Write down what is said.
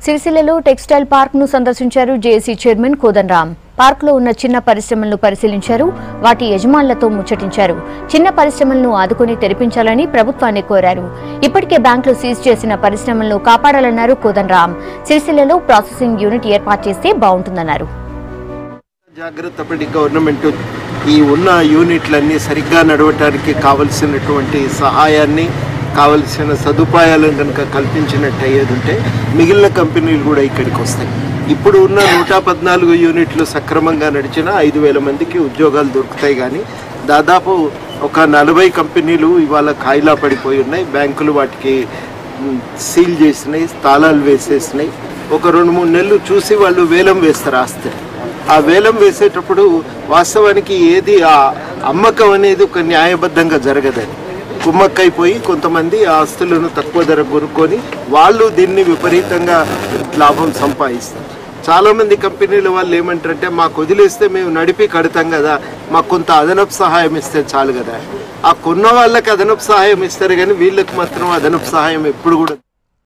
సిరిసిల్లలో textile park ను సందర్శించారు జేఏసీ చైర్మన్ కోదండరాం. పార్క్ లో ఉన్న చిన్న పరిశ్రమలను పరిశీలించారు. వాటి యజమానులతో ముచ్చటించారు. చిన్న పరిశ్రమలను ఆదుకుని తెరిపించాలని ప్రభుత్వాన్ని కోరారు. ఇప్పటికే బ్యాంకులు సీజ్ చేసిన పరిశ్రమలను కాపాడాలన్నారు కోదండరాం. సిరిసిల్లలో ప్రాసెసింగ్ యూనిట్ ఏర్పాటు చేస్తే బాగుంటుందన్నారు. జాగ్రత్త పడి గవర్నమెంట్ ఈ ఉన్న యూనిట్లన్నీ సరిగ్గా నడవటానికి కావలసినటువంటి సహాయాన్ని కావలసిన సదుపాయాలను కనుక కల్పించినట్టు అయ్యేది ఉంటే మిగిలిన కంపెనీలు కూడా ఇక్కడికి వస్తాయి. ఇప్పుడు ఉన్న 114 యూనిట్లు సక్రమంగా నడిచిన 5,000 మందికి ఉద్యోగాలు దొరుకుతాయి. కానీ దాదాపు ఒక 40 కంపెనీలు ఇవాళ కాయిలా పడిపోయి ఉన్నాయి. బ్యాంకులు వాటికి సీల్ చేసినాయి, తాళాలు వేసేసినాయి. ఒక 2-3 నెలలు చూసి వాళ్ళు వేలం వేస్తారు ఆస్తి. ఆ వేలం వేసేటప్పుడు వాస్తవానికి ఏది ఆ అమ్మకం అనేది ఒక న్యాయబద్ధంగా జరగదని కుమ్మక్కైపోయి కొంతమంది ఆ ఆస్తులను తక్కువ ధర కొనుక్కొని వాళ్ళు దీన్ని విపరీతంగా లాభం సంపాదిస్తారు. చాలామంది కంపెనీల వాళ్ళు ఏమంటారంటే మాకు వదిలేస్తే మేము నడిపి కడతాం కదా, మాకు కొంత అదనపు సహాయం ఇస్తే చాలు కదా. ఆ కొన్న వాళ్ళకి అదనపు సహాయం ఇస్తారు కానీ వీళ్ళకి మాత్రం అదనపు సహాయం ఎప్పుడు కూడా